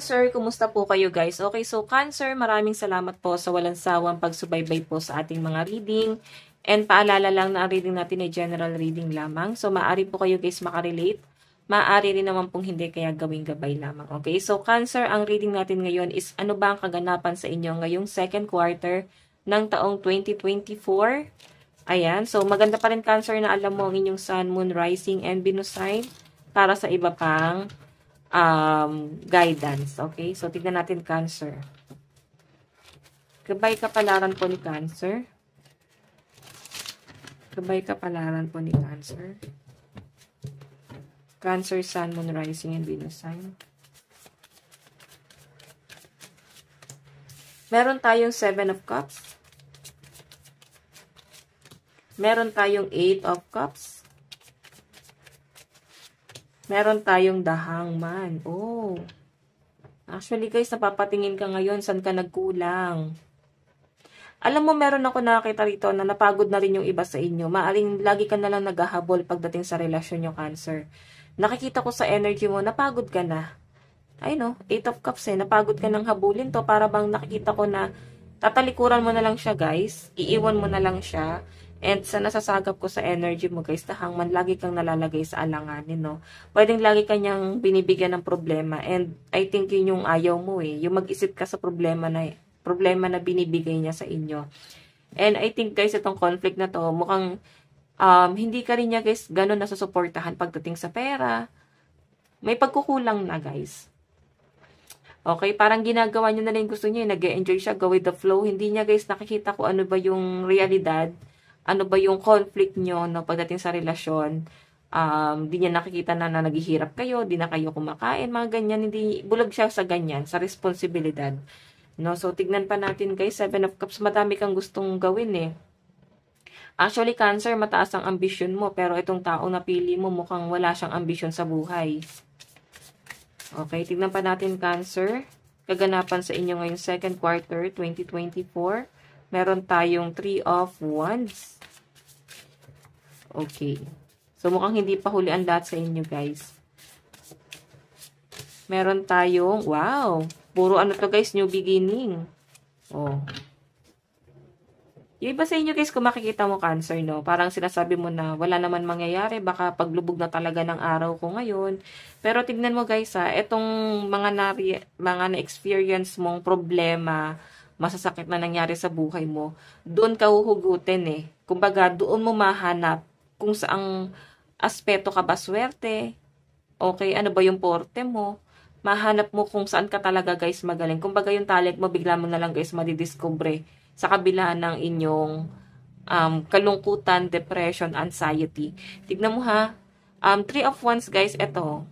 Cancer, kumusta po kayo guys? Okay, so Cancer, maraming salamat po sa walang sawang pagsubaybay po sa ating mga reading. And paalala lang na ang reading natin ay general reading lamang. So maaari po kayo guys makarelate. Maaari rin naman pong hindi, kaya gawing gabay lamang. Okay, so Cancer, ang reading natin ngayon is ano ba ang kaganapan sa inyo ngayong second quarter ng taong 2024? Ayan, so maganda pa rin Cancer na alam mo ang inyong Sun, Moon, Rising, and Venus sign para sa iba pang guidance. Okay? So, tignan natin Cancer. Gabay kapalaran po ni Cancer. Gabay kapalaran po ni Cancer. Cancer, Sun, Moon, Rising, and Venus sign. Meron tayong 7 of Cups. Meron tayong 8 of Cups. Meron tayong The Hangman. Oh. Actually guys, napapatingin ka ngayon, saan ka nagkulang? Alam mo, meron ako nakakita rito na napagod na rin yung iba sa inyo. Maaring lagi ka na lang naghahabol pagdating sa relasyon nyo, Cancer. Nakikita ko sa energy mo, napagod ka na. Ay no, 8 of Cups eh. Napagod ka ng habulin to. Para bang nakikita ko na tatalikuran mo na lang siya, guys. Iiwan mo na lang siya. And sa nasasagap ko sa energy mo, guys, na Hangman, lagi kang nalalagay sa alanganin, no? Pwedeng lagi kanyang binibigyan ng problema. And I think yun yung ayaw mo eh. Yung mag-isip ka sa problema na binibigay niya sa inyo. And I think, guys, itong conflict na to, mukhang hindi ka rin niya, guys, ganun nasusuportahan pagdating sa pera. May pagkukulang na, guys. Okay, parang ginagawa niya na lang gusto niya, nag-enjoy siya, go with the flow. Hindi niya, guys, nakikita ko ano ba yung realidad, ano ba yung conflict nyo, no, pagdating sa relasyon. Di niya nakikita na naghihirap kayo, di na kayo kumakain, mga ganyan. Hindi, bulag siya sa ganyan, sa responsibilidad. No, so, tignan pa natin, guys, 7 of Cups, madami kang gustong gawin eh. Actually, Cancer, mataas ang ambisyon mo, pero itong tao na pili mo, mukhang wala siyang ambisyon sa buhay. Okay, tignan pa natin, Cancer. Kaganapan sa inyo ngayong second quarter, 2024. Meron tayong 3 of Wands. Okay. So, mukhang hindi pa huli ang lahat sa inyo, guys. Meron tayong, wow, puro ano to, guys, new beginning. Oh. Yung iba sa inyo, guys, kung makikita mo, Cancer, no, parang sinasabi mo na wala naman mangyayari, baka paglubog na talaga ng araw ko ngayon. Pero tignan mo, guys, etong mga na-experience mong problema, masasakit na nangyari sa buhay mo, doon ka huhugutin eh. Kumbaga, doon mo mahanap kung saang aspeto ka ba swerte, okay, ano ba yung porte mo, mahanap mo kung saan ka talaga, guys, magaling. Kumbaga, yung talent mo, bigla mo na lang, guys, madidiscover sa kabila ng inyong kalungkutan, depression, anxiety. Tignan mo ha, 3 of Wands, guys, eto.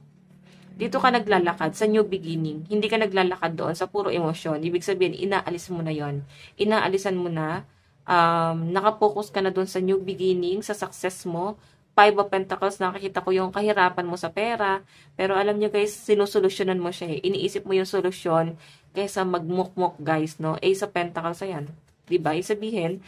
Dito ka naglalakad sa new beginning. Hindi ka naglalakad doon sa puro emosyon. Ibig sabihin, inaalis mo na yon. Inaalisan mo na. Nakapokus ka na doon sa new beginning, sa success mo. 5 of Pentacles, nakakita ko yung kahirapan mo sa pera. Pero alam nyo, guys, sinusolusyonan mo siya eh. Iniisip mo yung solusyon kaysa magmukmok, guys, no? Ace of Pentacles, ayan. Diba? Isabihin,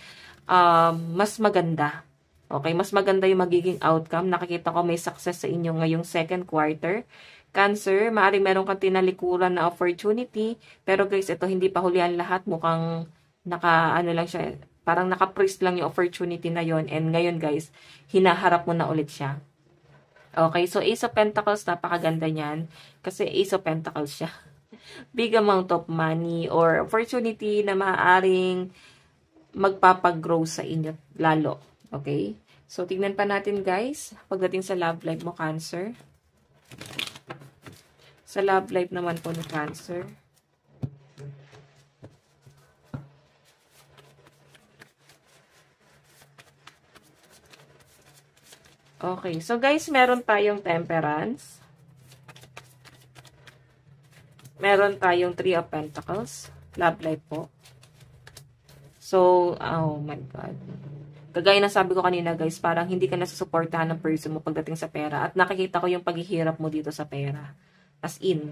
mas maganda. Okay, mas maganda yung magiging outcome. Nakikita ko may success sa inyo ngayong second quarter. Cancer, maaaring meron kang tinalikuran na opportunity. Pero guys, ito hindi pa hulihan lahat. Mukhang ano lang siya, parang naka-freeze lang yung opportunity na yon. And ngayon guys, hinaharap mo na ulit siya. Okay, so Ace of Pentacles, napakaganda niyan. Kasi Ace of Pentacles siya. Big amount of money or opportunity na maaaring magpapagrow sa inyo lalo. Okay? So, tignan pa natin guys, pagdating sa love life mo, Cancer. Sa love life naman po ni Cancer. Okay. So, guys, meron tayong Temperance. Meron tayong 3 of Pentacles. Love life po. So, oh my God. Kagaya na sabi ko kanina, guys, parang hindi ka nasusuportahan ng person mo pagdating sa pera. At nakikita ko yung paghihirap mo dito sa pera. As in.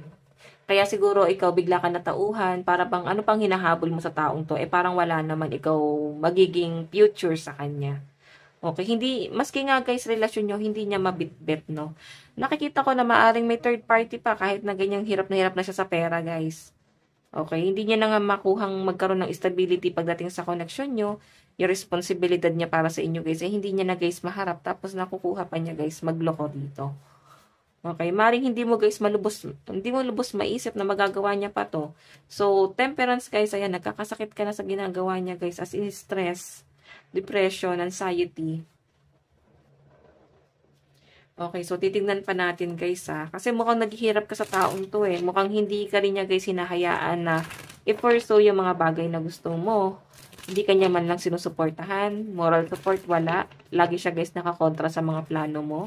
Kaya siguro ikaw bigla ka natauhan, para bang ano pang hinahabol mo sa taong to, parang wala naman ikaw magiging future sa kanya. Okay, maski nga guys, relasyon nyo, hindi niya mabitbit, no? Nakikita ko na maaring may third party pa kahit na ganyang hirap na siya sa pera, guys. Okay, hindi niya na nga makuhang magkaroon ng stability pagdating sa connection nyo, yung responsibilidad niya para sa inyo, guys, hindi niya na, guys, maharap, tapos nakukuha pa niya, guys, magloko dito. Okay, maring hindi mo lubos maisip na magagawa niya pa to. So, temperance, guys, ayan, nagkakasakit ka na sa ginagawa niya, guys, as in stress, depression, anxiety. Okay, so titignan pa natin, guys, ha. Kasi mukhang naghihirap ka sa taong to, eh. Mukhang hindi ka rin niya, guys, hinahayaan na i-pursue yung mga bagay na gusto mo. Hindi ka niya man lang sinusuportahan. Moral support, wala. Lagi siya, guys, nakakontra sa mga plano mo.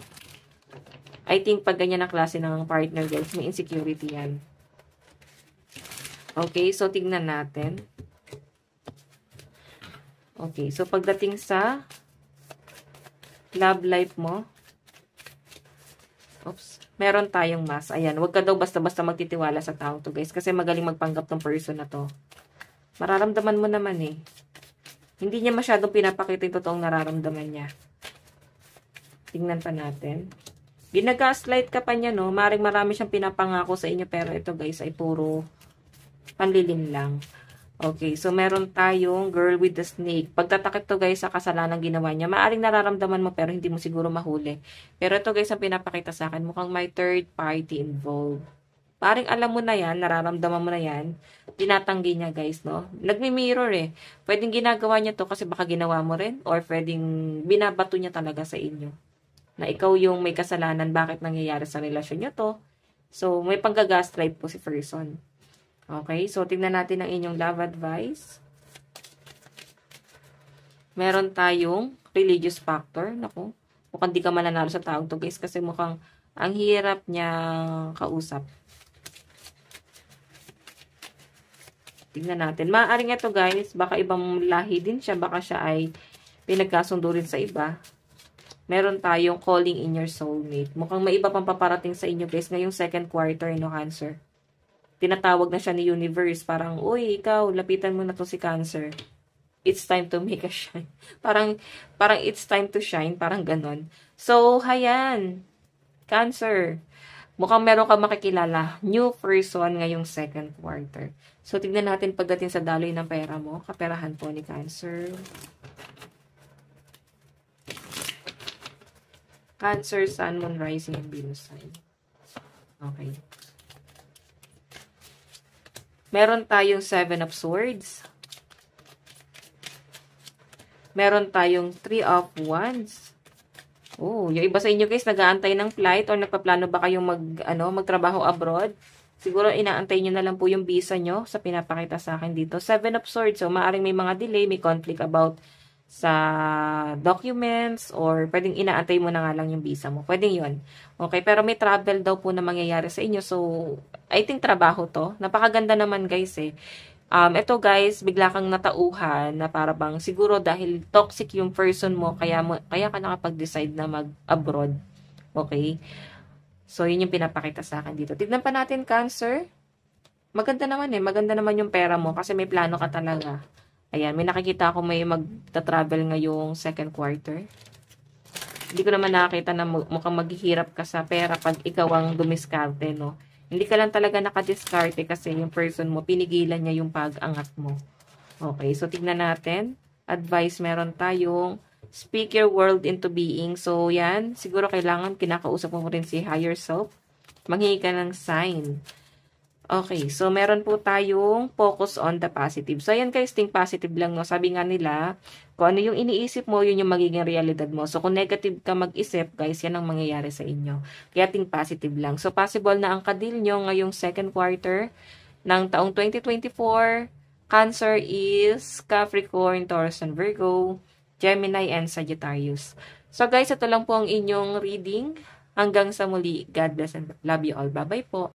I think pag ganyan na klase ng partner, guys, may insecurity yan. Okay, so tignan natin. Okay, so pagdating sa love life mo, meron tayong mas. Ayan, huwag ka daw basta-basta magtitiwala sa tao to, guys, kasi magaling magpanggap ng person na to. Mararamdaman mo naman, eh. Hindi niya masyadong pinapakita yung totoong nararamdaman niya. Tingnan pa natin. Ginagaslight ka pa niya, no? Maring marami siyang pinapangako sa inyo, pero ito, guys, ay puro panlilin lang. Okay, so meron tayong girl with the snake. Pagtatakip to, guys, sa kasalanan ginawa niya. Maaring nararamdaman mo, pero hindi mo siguro mahuli. Pero ito, guys, ang pinapakita sa akin, mukhang may third party involved. Paring alam mo na yan, nararamdaman mo na yan, tinatanggi niya, guys, no? Nagmi-mirror, eh. Pwedeng ginagawa niya to kasi baka ginawa mo rin, or pwedeng binabato niya talaga sa inyo. Na ikaw yung may kasalanan, bakit nangyayari sa relasyon nyo to. So, may panggagaslight po si person. Okay, so tingnan natin ang inyong love advice. Meron tayong religious factor. Naku, mukhang di ka mananalo sa taong to, guys, kasi mukhang ang hirap niya kausap. Tingnan natin. Maaaring ito, guys, baka ibang lahi din siya, baka siya ay pinagkasundo rin sa iba. Meron tayong calling in your soulmate. Mukhang may iba pang paparating sa inyo, guys, ngayong second quarter, no, Cancer. Tinatawag na siya ni universe. Parang, uy, ikaw, lapitan mo na to si Cancer. It's time to make a shine. Parang it's time to shine. Parang ganon. So, hayan. Cancer. Mukhang meron ka makikilala. New person ngayong second quarter. So, tignan natin pagdating sa daloy ng pera mo. Kaperahan po ni Cancer. Cancer, Sun, Moon, Rising, and Venus sign. Okay. Meron tayong 7 of Swords. Meron tayong 3 of Wands. Oh, yung iba sa inyo, guys, nag-aantay ng flight or nagpaplano ba kayong magtrabaho abroad? Siguro inaantay nyo na lang po yung visa nyo sa pinapakita sa akin dito. 7 of Swords. So, maaaring may mga delay, may conflict about sa documents, or pwedeng inaantay mo na nga lang yung visa mo. Pwedeng yun. Okay, pero may travel daw po na mangyayari sa inyo. So, I think trabaho to. Napakaganda naman, guys, eh. Ito, guys, bigla kang natauhan na para bang siguro dahil toxic yung person mo, kaya ka nakapag-decide na mag-abroad. Okay? So, yun yung pinapakita sa akin dito. Tignan pa natin, Cancer. Maganda naman, eh. Maganda naman yung pera mo kasi may plano ka talaga. Ayan, may nakikita ako may magta-travel ngayong second quarter. Hindi ko naman nakakita na mukhang maghihirap ka sa pera pag ikaw ang dumiskarte, no? Hindi ka lang talaga nakadiskarte kasi yung person mo, pinigilan niya yung pag-angat mo. Okay, so tignan natin. Advice, meron tayong speak your world into being. So, yan. Siguro kailangan kinakausap mo rin si higher self. Manghingi ka ng sign. Okay, so meron po tayong focus on the positive. So, ayan guys, think positive lang, no? Sabi nga nila, kung ano yung iniisip mo, yun yung magiging realidad mo. So, kung negative ka mag-isip, guys, yan ang mangyayari sa inyo. Kaya think positive lang. So, possible na ang kadil nyo ngayong second quarter ng taong 2024, Cancer is Capricorn, Taurus, and Virgo, Gemini, and Sagittarius. So, guys, ito lang po ang inyong reading. Hanggang sa muli, God bless and love you all. Bye-bye po.